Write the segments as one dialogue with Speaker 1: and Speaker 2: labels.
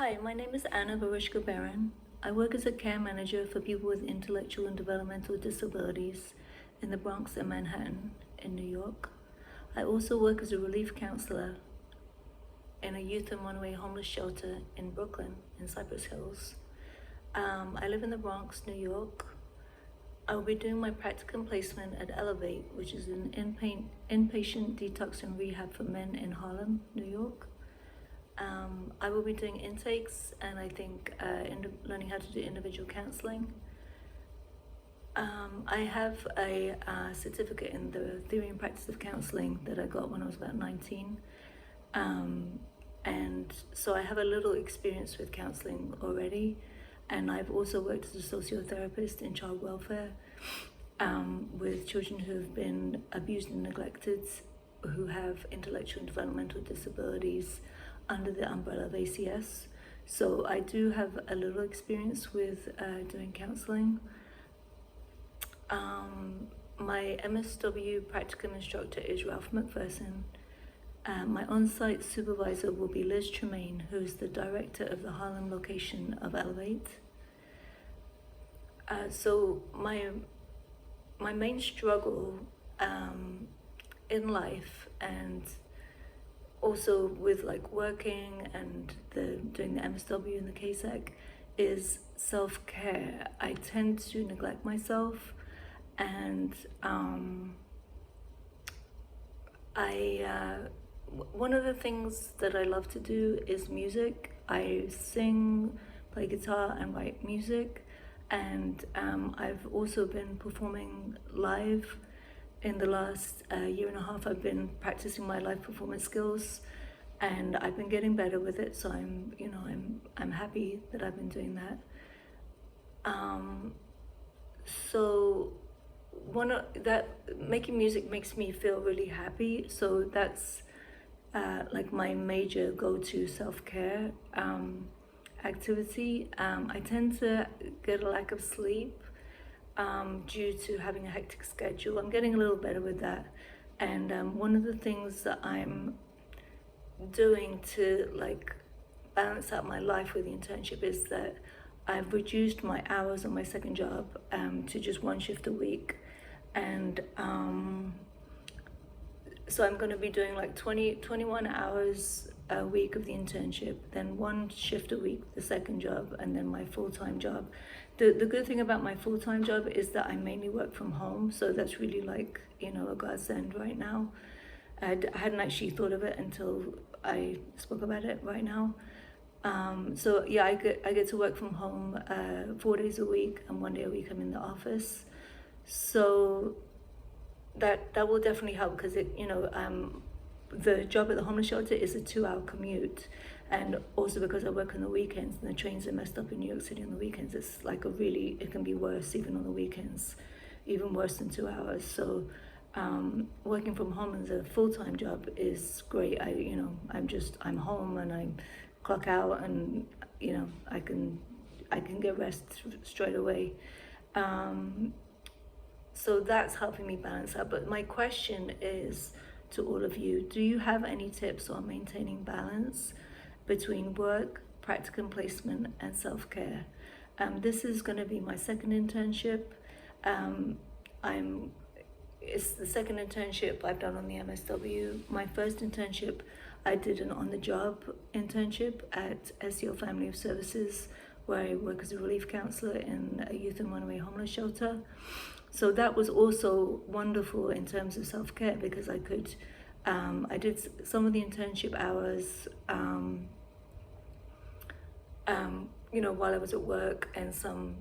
Speaker 1: Hi, my name is Anna Varishka Baron. I work as a care manager for people with intellectual and developmental disabilities in the Bronx and Manhattan in New York. I also work as a relief counselor in a youth and runaway homeless shelter in Brooklyn, in Cypress Hills. I live in the Bronx, New York. I will be doing my practicum placement at Elevate, which is an inpatient detox and rehab for men in Harlem, New York. I will be doing intakes and I think learning how to do individual counseling. I have a certificate in the theory and practice of counseling that I got when I was about 19. And so I have a little experience with counseling already. And I've also worked as a sociotherapist in child welfare with children who have been abused and neglected, who have intellectual and developmental disabilities under the umbrella of ACS. So I do have a little experience with doing counseling. My MSW practicum instructor is Ralph McPherson. My on-site supervisor will be Liz Tremaine, who is the director of the Harlem location of Elevate. So my main struggle in life, and also with like working and doing the MSW and the KSEC, is self-care. I tend to neglect myself, and one of the things that I love to do is music. I sing, play guitar, and write music, and I've also been performing live. In the last year and a half, I've been practicing my live performance skills, and I've been getting better with it. So I'm happy that I've been doing that. So making music makes me feel really happy. So that's like my major go-to self-care activity. I tend to get a lack of sleep due to having a hectic schedule. I'm getting a little better with that. And one of the things that I'm doing to like balance out my life with the internship is that I've reduced my hours on my second job to just one shift a week. And so I'm going to be doing like 21 hours a week of the internship, then one shift a week, the second job, and then my full-time job. The good thing about my full-time job is that I mainly work from home, so that's really like, a godsend right now. I hadn't actually thought of it until I spoke about it right now. So yeah, I get to work from home 4 days a week, and 1 day a week I'm in the office. So that will definitely help, because the job at the homeless shelter is a 2-hour commute, and also because I work on the weekends and the trains are messed up in New York City on the weekends, it's like it can be worse even on the weekends, even worse than 2 hours. So working from home as a full-time job is great. I'm home and I clock out, and I can get rest straight away. So that's helping me balance out. But my question is to all of you: do you have any tips on maintaining balance between work, practicum placement, and self-care? This is going to be my second internship. It's the second internship I've done on the MSW. My first internship, I did an on-the-job internship at SEL Family of Services, where I work as a relief counselor in a youth and runaway homeless shelter. So that was also wonderful in terms of self-care, because I did some of the internship hours, while I was at work, and some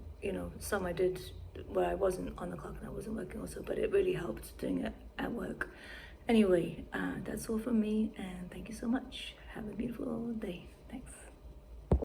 Speaker 1: I did where I wasn't on the clock and I wasn't working also, but it really helped doing it at work. Anyway, that's all from me, and thank you so much. Have a beautiful day. Thanks.